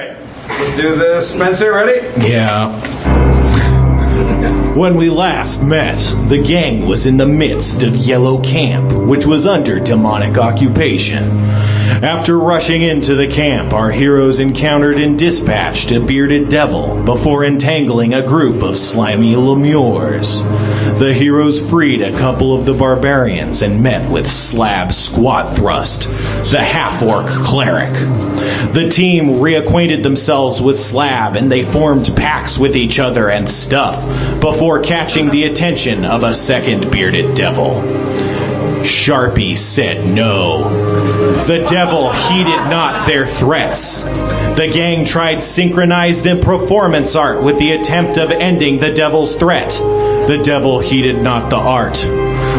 right. Let's do this. Spencer, ready? Yeah. When we last met, the gang was in the midst of Yellow Camp, which was under demonic occupation. After rushing into the camp, our heroes encountered and dispatched a bearded devil before entangling a group of slimy lemures. The heroes freed a couple of the barbarians and met with Slab Squat Thrust, the half-orc cleric. The team reacquainted themselves with Slab and they formed pacts with each other and stuff before catching the attention of a second bearded devil. Sharpie said no. The devil heeded not their threats. The gang tried synchronized performance art with the attempt of ending the devil's threat. The devil heeded not the art.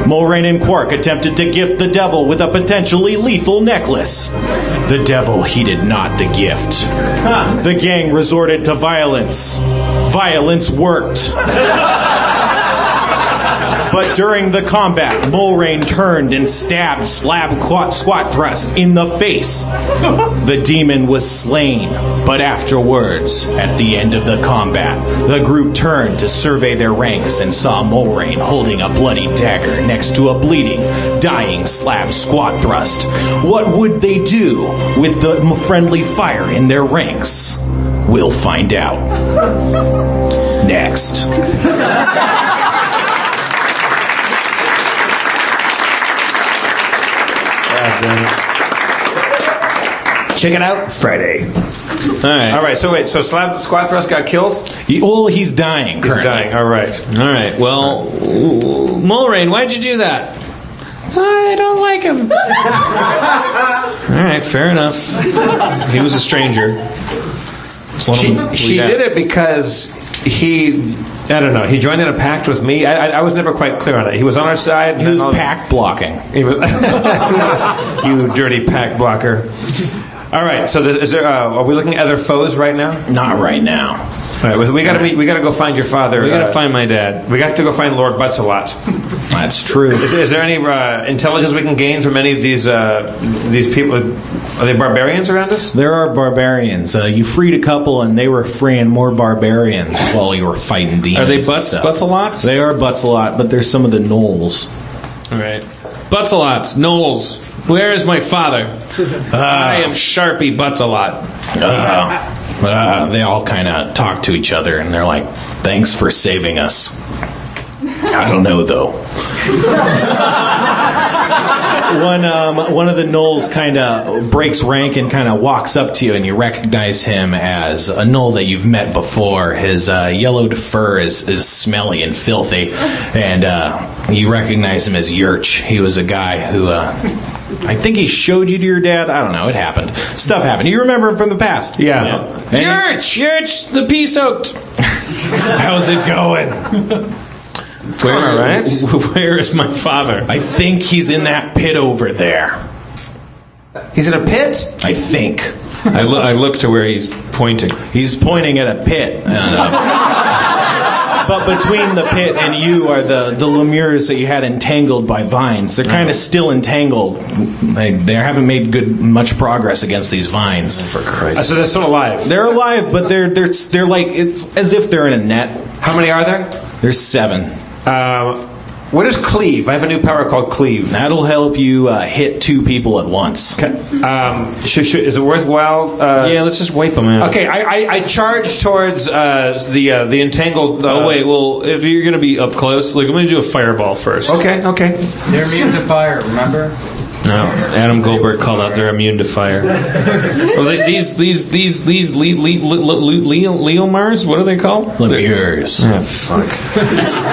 Mulrain and Quark attempted to gift the devil with a potentially lethal necklace. The devil heeded not the gift. The gang resorted to violence. Violence worked. But during the combat, Mulrain turned and stabbed Slab Squat Thrust in the face. The demon was slain, but afterwards, at the end of the combat, the group turned to survey their ranks and saw Mulrain holding a bloody dagger next to a bleeding, dying Slab Squat Thrust. What would they do with the friendly fire in their ranks? We'll find out. Next. Check it out Friday. All right. So wait. So Squat Thrust got killed? He's dying. He's dying. All right. Well, Mulrain, why'd you do that? I don't like him. All right. Fair enough. He was a stranger. She did it because he joined in a pact with me. I was never quite clear on it. He was on our side. He was pact blocking. He was you dirty pact blocker. All right. So are we looking at other foes right now? Not right now. All right. We got to go find your father. We got to find my dad. We got to go find Lord Buttsalot. That's true. Is there any intelligence we can gain from any of these people? Are they barbarians around us? There are barbarians. You freed a couple, and they were freeing more barbarians while you were fighting demons. Are they Buttsalot? They are Buttsalot, but there's some of the gnolls. All right. Buttsalot, gnolls. Where is my father? I am Sharpie Buttsalot. They all kind of talk to each other, and they're like, "Thanks for saving us." I don't know though. One of the gnolls kind of breaks rank and kind of walks up to you, and you recognize him as a gnoll that you've met before. His yellowed fur is smelly and filthy, and you recognize him as Yurch. He was a guy who I think he showed you to your dad. I don't know. It happened. Stuff happened. You remember him from the past. Yeah. Yurch, the pea soaked. How's it going? Where is my father? I think he's in that pit over there. He's in a pit? I think. I look to where he's pointing. He's pointing at a pit. But between the pit and you are the lemures that you had entangled by vines. They're kind of still entangled. They haven't made much progress against these vines. For Christ! So they're still alive. They're alive, but they're like, it's as if they're in a net. How many are there? There's 7. What is cleave? I have a new power called cleave. That'll help you hit 2 people at once. Okay. Is it worthwhile? Yeah, let's just wipe them out. Okay, I charge towards the entangled. Wait. Well, if you're gonna be up close, I'm gonna do a fireball first. Okay. They're immune to fire. Remember? No, Adam Goldberg called out they're immune to fire. Well, these Leomars, what are they called? Lemures. Oh, fuck.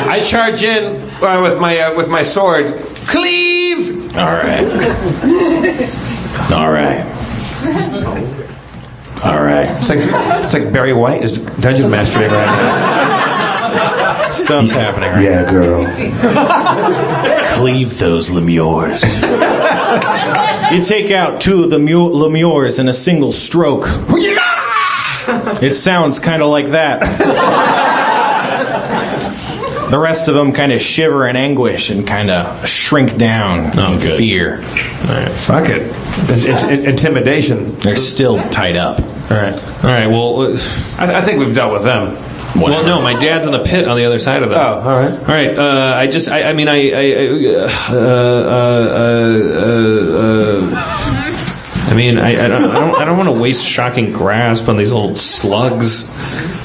I charge in with my sword. Cleave. All right. It's like Barry White is dungeon mastering right now. Stuff's happening right Yeah, girl. Cleave those lemures. You take out 2 of the lemures in a single stroke. It sounds kind of like that. The rest of them kind of shiver in anguish and kind of shrink down in fear. All right, fuck it. Intimidation. They're still tied up. All All right. Well, I think we've dealt with them. Well, no, my dad's in the pit on the other side of that. Oh, all right. All right. I don't want to waste shocking grasp on these little slugs.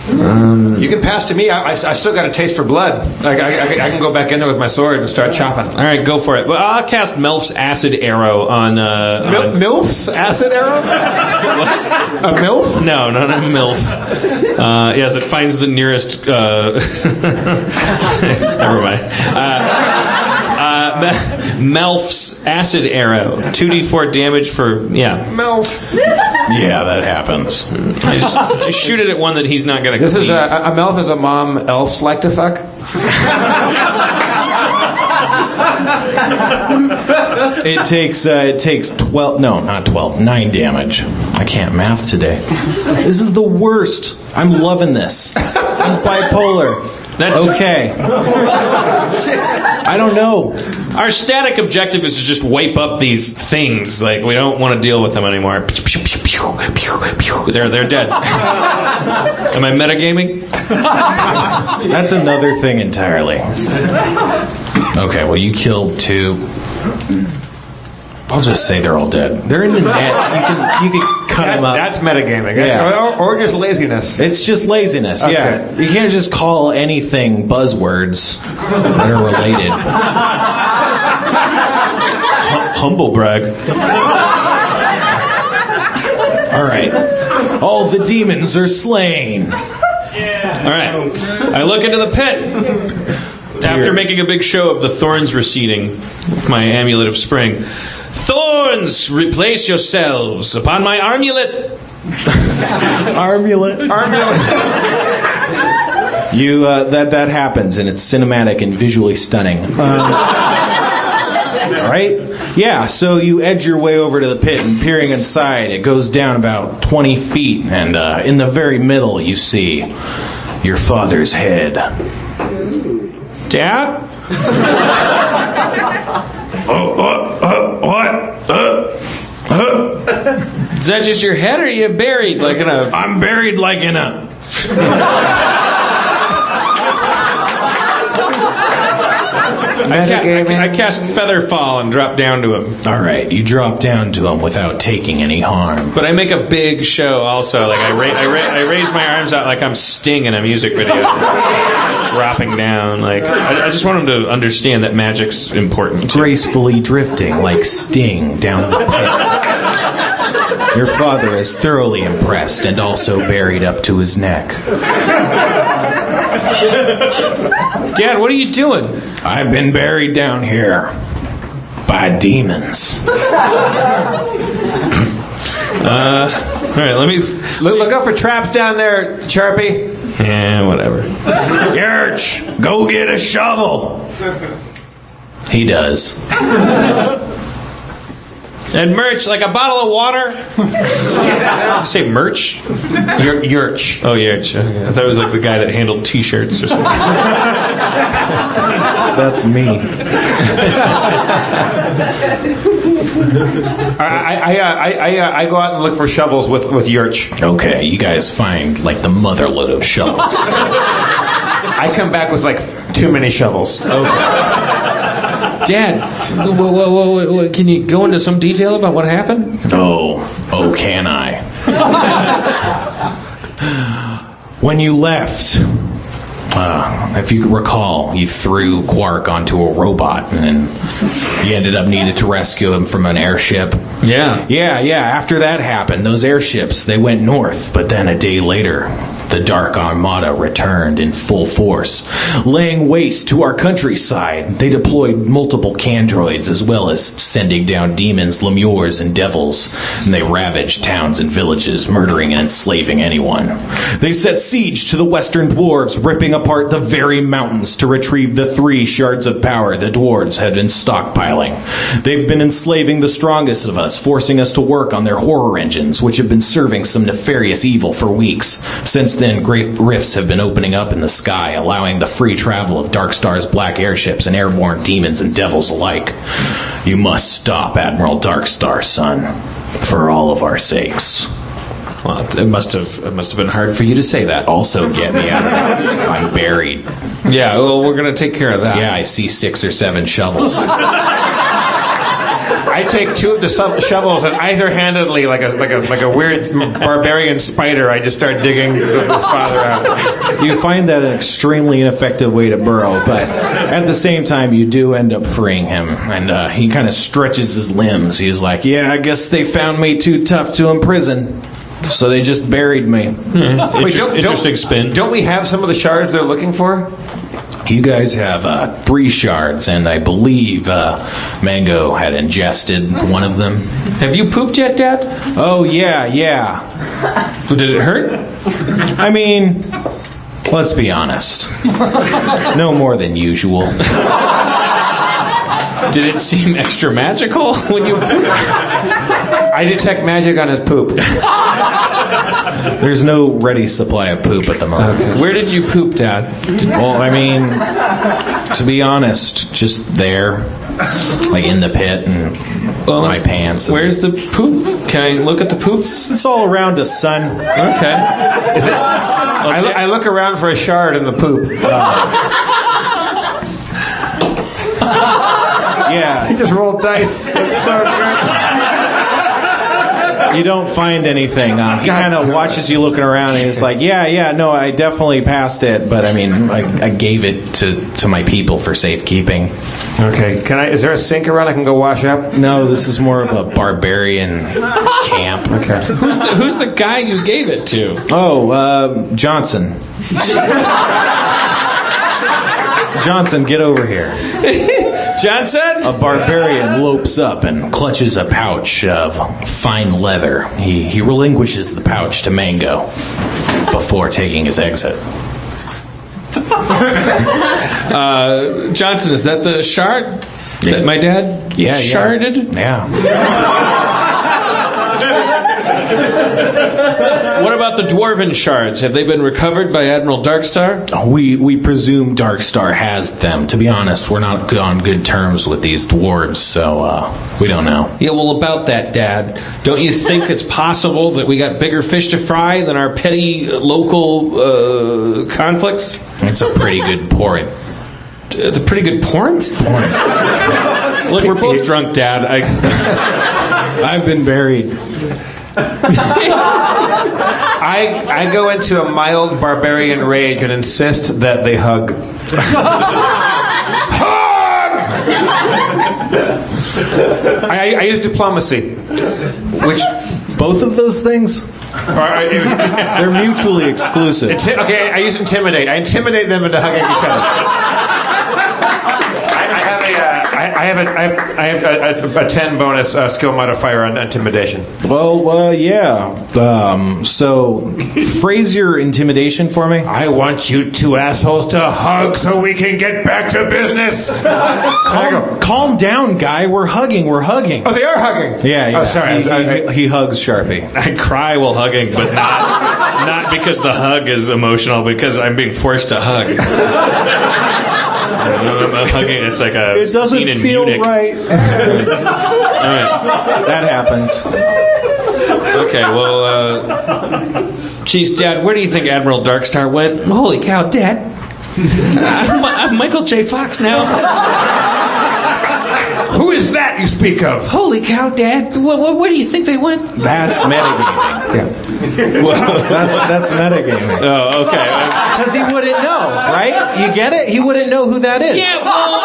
You can pass to me. I still got a taste for blood. I can go back in there with my sword and start chopping. All right, go for it. Well, I'll cast Melf's Acid Arrow on... MILF's Acid Arrow? A MILF? No, not a MILF. Yes, it finds the nearest... Never mind. Melf's Acid Arrow. 2d4 damage for... Yeah. MILF. Yeah, that happens. I shoot it at one that he's not going to This is a MILF is a mom elves like to fuck? It takes 12, no, not 12, 9 damage. I can't math today. This is the worst. I'm loving this. I'm bipolar. Okay. I don't know. Our static objective is to just wipe up these things. Like, we don't want to deal with them anymore. They're dead. Am I metagaming? That's another thing entirely. Okay, well, you killed 2. I'll just say they're all dead. They're in the net. You can cut them up. That's metagaming. Yeah. Or just laziness. It's just laziness, Okay. yeah. You can't just call anything buzzwords that are related. Humble brag. All right. All the demons are slain. All right. I look into the pit. After making a big show of the thorns receding with my amulet of spring. Thorns, replace yourselves upon my armulet. Armulet. You that happens, and it's cinematic and visually stunning. Right? Yeah, so you edge your way over to the pit, and peering inside, it goes down about 20 feet, and in the very middle you see your father's head. Dad? What? Is that just your head, or are you buried like in a... I'm buried like in a... I cast Featherfall and drop down to him. All right, you drop down to him without taking any harm. But I make a big show also. Like I raise my arms out like I'm Sting in a music video. Dropping down. Like I just want him to understand that magic's important too. Gracefully drifting like Sting down the pit. Your father is thoroughly impressed and also buried up to his neck. Dad, what are you doing? I've been buried down here by demons. All right, let me Look out for traps down there, Sharpie. Yeah, whatever. Yerch, go get a shovel. He does. And merch, like a bottle of water. Did you say merch? Yerch. Oh, Yerch. Okay. I thought it was like the guy that handled T-shirts or something. That's me. I go out and look for shovels with Yerch. Okay, you guys find like the motherload of shovels. I come back with like too many shovels. Okay. Dad, whoa, can you go into some detail about what happened? Oh, can I? When you left, if you recall, you threw Quark onto a robot, and then you ended up needing to rescue him from an airship. Yeah. Yeah. After that happened, those airships, they went north, but then a day later, the Dark Armada returned in full force, laying waste to our countryside. They deployed multiple Candroids, as well as sending down demons, lemures, and devils, and they ravaged towns and villages, murdering and enslaving anyone. They set siege to the western dwarves, ripping apart the very mountains to retrieve the 3 shards of power the dwarves had been stockpiling. They've been enslaving the strongest of us, forcing us to work on their horror engines, which have been serving some nefarious evil for weeks. Since then, great rifts have been opening up in the sky, allowing the free travel of Darkstar's black airships and airborne demons and devils alike. You must stop Admiral Darkstar, son, for all of our sakes. Well, it must have been hard for you to say that. Also, get me out of there. I'm buried. Yeah, well, we're going to take care of that. Yeah, I see 6 or 7 shovels. I take 2 of the shovels and either-handedly, like a weird barbarian spider, I just start digging his father out. You find that an extremely ineffective way to burrow, but at the same time, you do end up freeing him. And he kind of stretches his limbs. He's like, yeah, I guess they found me too tough to imprison, so they just buried me. Wait, Interesting spin. Don't we have some of the shards they're looking for? You guys have 3 shards, and I believe Mango had ingested one of them. Have you pooped yet, Dad? Oh, yeah. Did it hurt? I mean, let's be honest. No more than usual. Did it seem extra magical when you pooped? I detect magic on his poop. There's no ready supply of poop at the moment. Okay. Where did you poop, Dad? Well, I mean, to be honest, just there, like in the pit and my pants. Where's the poop? Can I look at the poop? It's all around us, son. Okay. Is it? I look around for a shard in the poop. Yeah. He just rolled dice. That's so good. You don't find anything. He kind of watches you looking around, and he's like, yeah, no, I definitely passed it, but I mean, I gave it to my people for safekeeping. Okay. Is there a sink around I can go wash up? No, this is more of a barbarian camp. Okay. Who's the guy you gave it to? Oh, Johnson. Johnson, get over here. Johnson? A barbarian lopes up and clutches a pouch of fine leather. He relinquishes the pouch to Mango before taking his exit. Johnson, is that the shard that my dad sharded? Yeah. What about the dwarven shards? Have they been recovered by Admiral Darkstar? We presume Darkstar has them. To be honest, we're not on good terms with these dwarves, so we don't know. Yeah, well, about that, Dad, don't you think it's possible that we got bigger fish to fry than our petty local conflicts? It's a pretty good point. It's a pretty good point? Look, we're both drunk, Dad. I've been buried. I go into a mild barbarian rage and insist that they hug. Hug! I use diplomacy, which both of those things? They're mutually exclusive. Okay, I use intimidate. I intimidate them into hugging each other. I have a 10 bonus skill modifier on intimidation. Well, yeah. So, phrase your intimidation for me. I want you 2 assholes to hug so we can get back to business. Calm down, guy. We're hugging. Oh, they are hugging. Yeah. Oh, sorry. He hugs Sharpie. I cry while hugging, but not because the hug is emotional, because I'm being forced to hug. I'm hugging. It's like a scene in Munich. Right. All right. That happens. Okay, well, geez, Dad, where do you think Admiral Darkstar went? Holy cow, Dad. I'm Michael J. Fox now. Who is that you speak of? Holy cow, Dad. Where do you think they went? That's metagaming. Yeah. Well, that's metagaming. Oh, okay. Because he wouldn't know, right? You get it? He wouldn't know who that is. Yeah, well,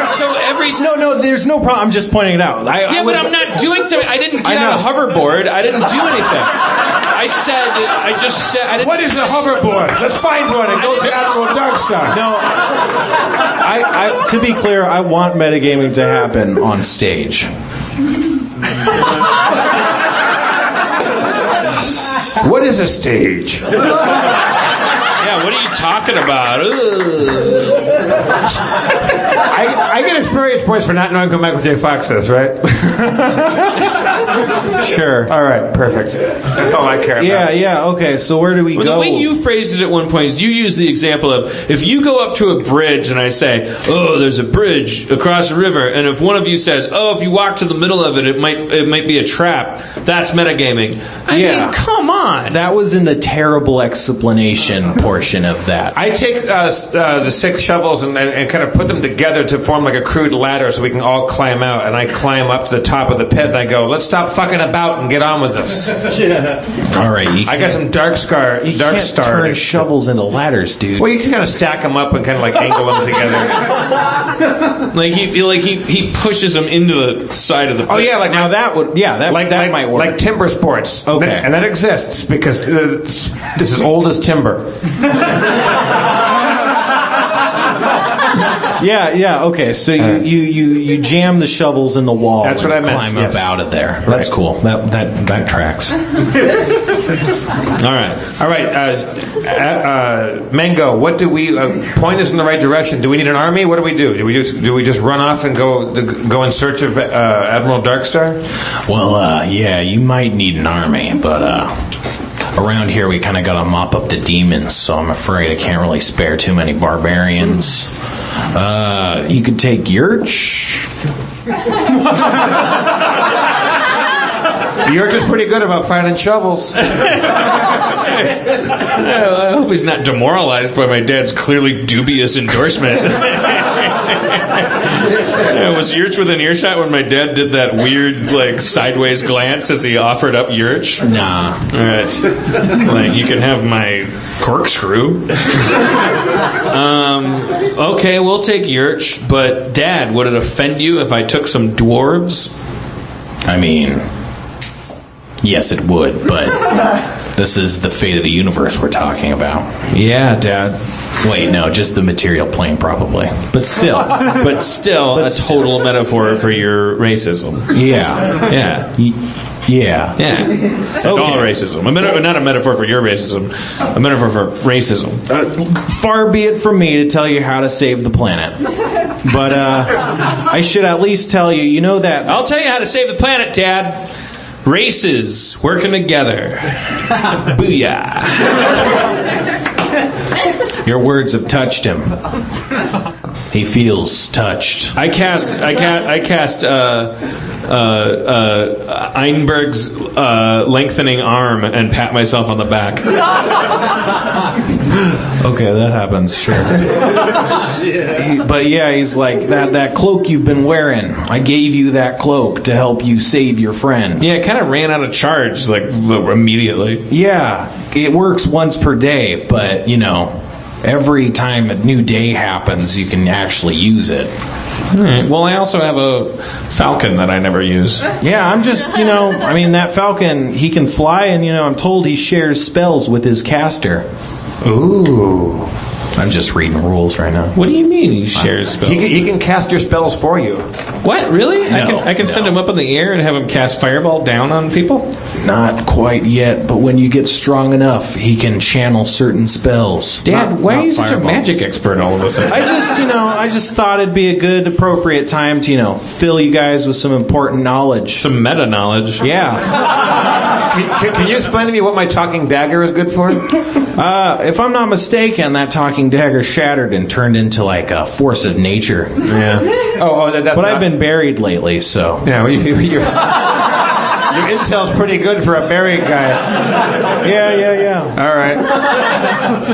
so every... No, there's no problem. I'm just pointing it out. But I'm not doing something. I didn't get out a hoverboard. I didn't do anything. I just said... I didn't. What is a hoverboard? Let's find one and go to Admiral Darkstar. No, to be clear, I want metagaming to happen on stage. What is a stage? Yeah, what are you talking about? I get experience points for not knowing who Michael J. Fox is, right? Sure. All right, perfect. That's all I care about. Yeah, okay, so where do we go? The way you phrased it at one point is you used the example of, if you go up to a bridge and I say, oh, there's a bridge across a river, and if one of you says, oh, if you walk to the middle of it, it might be a trap, That's metagaming. I mean, come on. That was in the terrible explanation portion of that. I take the 6 shovels and kind of put them together to form like a crude ladder so we can all climb out. And I climb up to the top of the pit and I go, let's stop fucking about and get on with this. All right. I got some dark star. You can't turn shovels into ladders, dude. Well, you can kind of stack them up and kind of like angle them together. He pushes them into the side of the pit. Oh yeah, like now that would that might work. Like timber sports. Okay. And that exists because this is as old as timber. Yeah, okay. So you jam the shovels in the wall. That's what I meant. Climb up out of there. That's cool. That tracks. All right. Mango, what do we point us in the right direction? Do we need an army? What do we do? Do we just run off and go in search of Admiral Darkstar? Well, yeah, you might need an army, but around here we kind of got to mop up the demons, so I'm afraid I can't really spare too many barbarians. You could take Yurch. Yurch is pretty good about finding shovels. I hope he's not demoralized by my dad's clearly dubious endorsement. Was Yurch within earshot when my dad did that weird, like, sideways glance as he offered up Yurch? Nah. All right. Like, you can have my corkscrew. Okay, we'll take Yurch, but Dad, would it offend you if I took some dwarves? I mean, yes, it would, but this is the fate of the universe we're talking about. Yeah, Dad. Wait, no, just the material plane, probably. But still, a total metaphor for your racism. Yeah. Yeah. And all racism. Not a metaphor for your racism, a metaphor for racism. Far be it from me to tell you how to save the planet. But I should at least tell you, you know that... I'll tell you how to save the planet, Dad. Races working together. Booyah. Your words have touched him. He feels touched. I cast Einberg's lengthening arm and pat myself on the back. Okay, that happens, sure. But yeah, he's like, that cloak you've been wearing, I gave you that cloak to help you save your friend. Yeah, it kind of ran out of charge, like, immediately. Yeah, it works once per day, but, you know, every time a new day happens, you can actually use it. All right. Well, I also have a falcon that I never use. Yeah, I'm just, that falcon, he can fly, and, I'm told he shares spells with his caster. Ooh. I'm just reading rules right now. What do you mean he shares spells? He can cast your spells for you. What? Really? No, I can send him up in the air and have him cast Fireball down on people? Not quite yet, but when you get strong enough, he can channel certain spells. Dad, why are you such a magic expert all of a sudden? I just thought it'd be a good, appropriate time to, fill you guys with some important knowledge. Some meta knowledge. Yeah. Can you explain to me what my talking dagger is good for? If I'm not mistaken, that talking dagger shattered and turned into like a force of nature. Yeah. But I've been buried lately, so. Yeah, your intel's pretty good for a buried guy. Yeah. All right.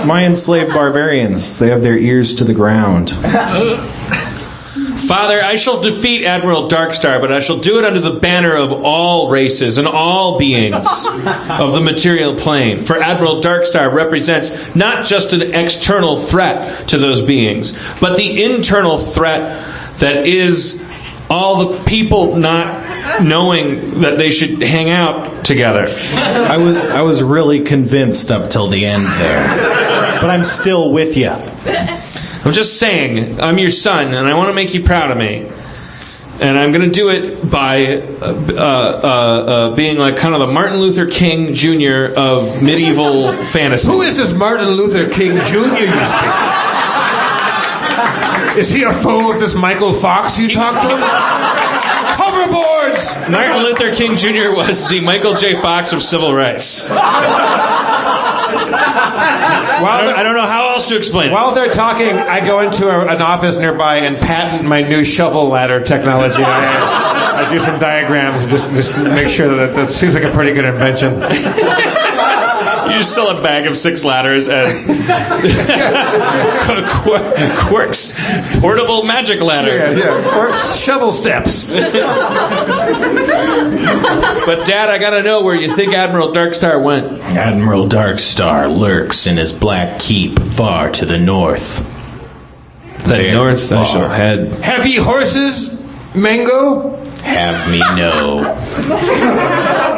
My enslaved barbarians, they have their ears to the ground. Father, I shall defeat Admiral Darkstar, but I shall do it under the banner of all races and all beings of the material plane. For Admiral Darkstar represents not just an external threat to those beings, but the internal threat that is all the people not knowing that they should hang out together. I was really convinced up till the end there. But I'm still with you. I'm just saying, I'm your son, and I want to make you proud of me. And I'm going to do it by being like kind of the Martin Luther King Jr. of medieval fantasy. Who is this Martin Luther King Jr. you speak? Is he a foe of this Michael Fox you talked to? Hoverboards! Martin Luther King Jr. was the Michael J. Fox of civil rights. I don't know how else to explain it. While they're talking, I go into an office nearby and patent my new shovel ladder technology. I I do some diagrams and just make sure that seems like a pretty good invention. You just sell a bag of 6 ladders as Quirk's portable magic ladder. Yeah. Quirk's shovel steps. But Dad, I gotta know where you think Admiral Darkstar went. Admiral Darkstar lurks in his black keep far to the north. The north I shall head. Have ye horses, Mango? Have me know.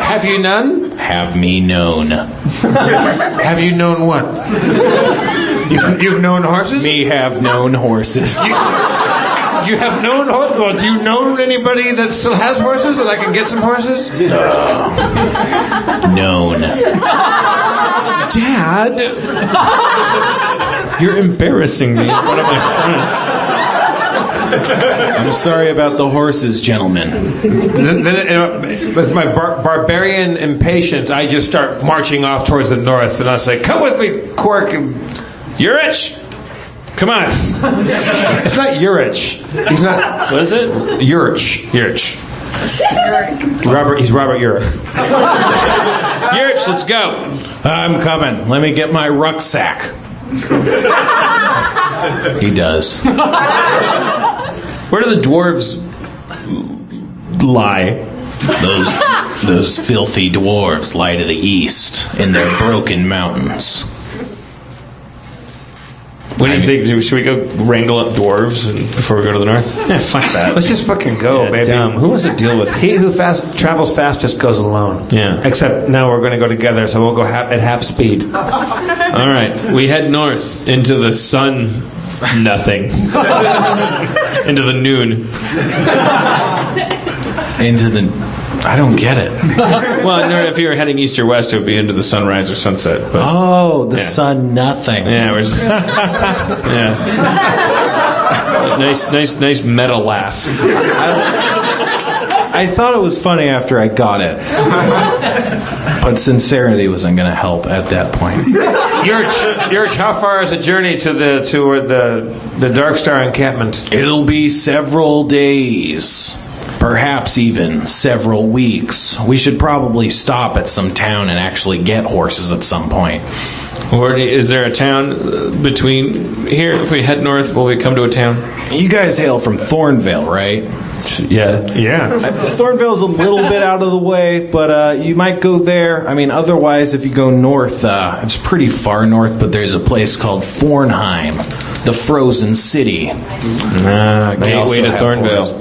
Have you none? Have me known. Have you known what? You've known horses? Me have known horses. You have known horses? Well, do you know anybody that still has horses that I can get some horses? Known. Dad! You're embarrassing me in front of my friends. I'm sorry about the horses, gentlemen. Then, with my barbarian impatience, I just start marching off towards the north, and I say, "Come with me, Quirk." Urich! Come on. It's not Urich. He's not. What is it? Urich. Urich. He's Robert Urich. Urich, let's go. I'm coming. Let me get my rucksack. He does. Where do the dwarves lie? Those filthy dwarves lie to the east in their broken mountains. What do you think? Should we go wrangle up dwarves before we go to the north? Yeah, fuck that. Let's just fucking go, baby. Damn. Who wants to deal with He who travels fastest goes alone. Yeah. Except now we're going to go together, so we'll go at half speed. All right, we head north into the sun. Nothing. Into the noon. Into the... I don't get it. Well, no, if you were heading east or west, it would be into the sunrise or sunset. But, oh, the sun, nothing. Yeah, we're just... Yeah. Nice meta laugh. I thought it was funny after I got it. But sincerity wasn't going to help at that point. Yurch, how far is the journey to the Darkstar encampment? It'll be several days. Perhaps even several weeks. We should probably stop at some town and actually get horses at some point. Or is there a town between here? If we head north, will we come to a town? You guys hail from Thornvale, right? Yeah. Thornvale's a little bit out of the way, but you might go there. I mean, otherwise, if you go north, it's pretty far north, but there's a place called Fornheim, the frozen city. Gateway to Thornvale.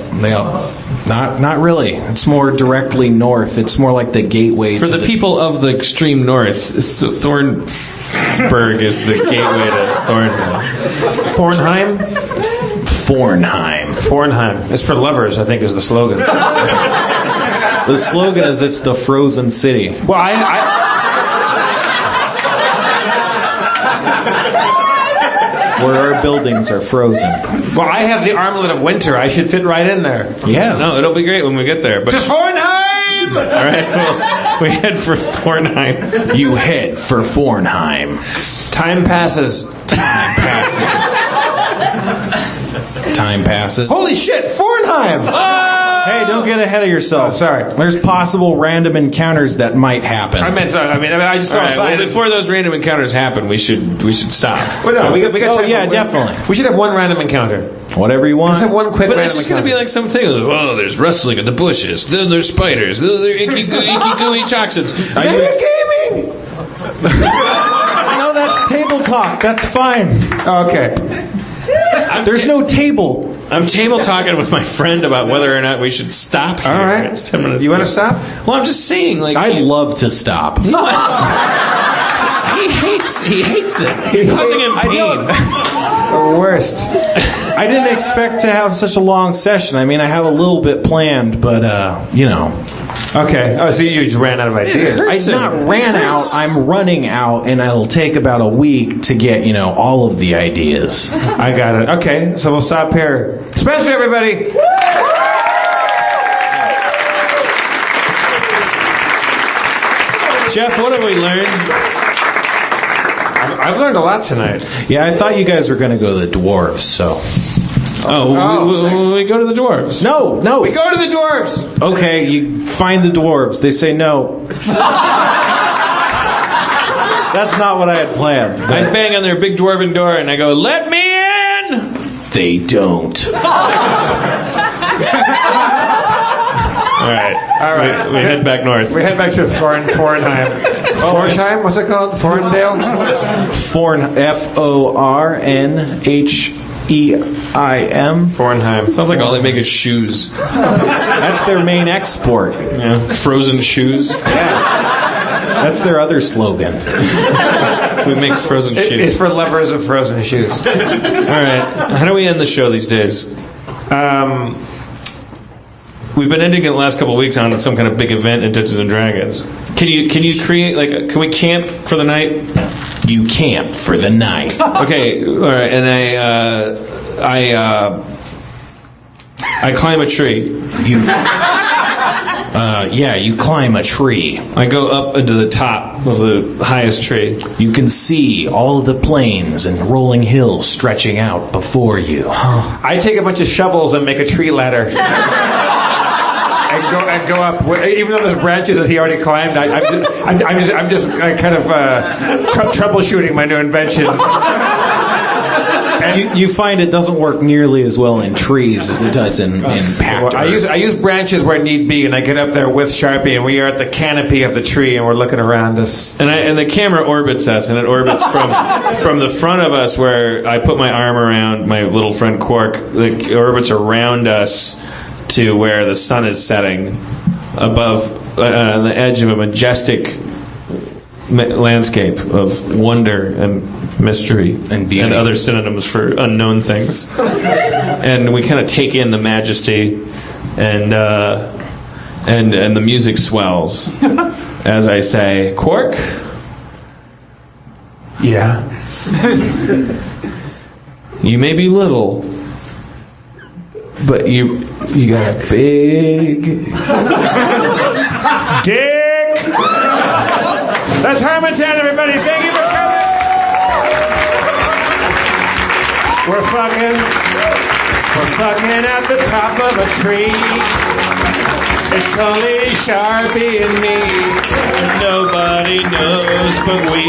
Not really. It's more directly north. It's more like the gateway for the people of the extreme north. Thornburg is the gateway to Thornvale. Fornheim. It's for lovers, I think, is the slogan. The slogan is it's the frozen city. Well, where our buildings are frozen. Well, I have the armlet of winter. I should fit right in there. Yeah. No, it'll be great when we get there. But to Fornheim! All right, well, we head for Fornheim. You head for Fornheim. Time passes. Time passes. Holy shit, Fornheim! Hey, don't get ahead of yourself. Oh, sorry. There's possible random encounters that might happen. I just saw a sign. Well, before those random encounters happen, we should stop. Well, no, we got time. Yeah, definitely. We should have one random encounter. Whatever you want. Let's have one quick But random it's just going encounter. to be like something. Oh, there's rustling in the bushes. Then there's spiders. Then there's icky gooey toxins. Metagaming! No, that's table talk. That's fine. Okay. There's no table. I'm table talking with my friend about whether or not we should stop here. All right. It's 10 minutes. You want to stop? Well, I'm just saying, like, I'd love to stop. he hates it. You're causing him pain. The worst. I didn't expect to have such a long session. I mean, I have a little bit planned, but Okay. Oh, so you just ran out of ideas. I not ran out. I'm running out, and it'll take about a week to get all of the ideas. I got it. Okay, so we'll stop here. Spencer, everybody. Jeff, what have we learned? I've learned a lot tonight. Yeah, I thought you guys were going to go to the dwarves, so. We go to the dwarves. No. We go to the dwarves. Okay, you find the dwarves. They say no. That's not what I had planned. I bang on their big dwarven door and I go, "Let me in!" They don't. All right. We head back north. We head back to Forenheim. Forsheim? What's it called? Forendale? Fornheim. Forenheim. Sounds like all they make is shoes. That's their main export. Yeah. Frozen shoes. That's their other slogan. We make frozen shoes. It's for lovers of frozen shoes. All right. How do we end the show these days? We've been ending it the last couple of weeks on some kind of big event in Dungeons and Dragons. Can you create can we camp for the night? You camp for the night. Okay, all right. And I climb a tree. You climb a tree. I go up into the top of the highest tree. You can see all of the plains and rolling hills stretching out before you. I take a bunch of shovels and make a tree ladder. And go up, even though there's branches that he already climbed. I'm just kind of troubleshooting my new invention. And you find it doesn't work nearly as well in trees as it does in packed earth. I use branches where need be, and I get up there with Sharpie, and we are at the canopy of the tree, and we're looking around us. And the camera orbits us, and it orbits from the front of us where I put my arm around my little friend Quark. It orbits around us to where the sun is setting above on the edge of a majestic landscape of wonder and mystery and beauty and other synonyms for unknown things. And we kind of take in the majesty and the music swells as I say, "Quark?" Yeah. "You may be little, but you got a big dick." That's Harmontown, everybody. Thank you for coming. We're fucking at the top of a tree. It's only Sharpie and me. Nobody knows but we.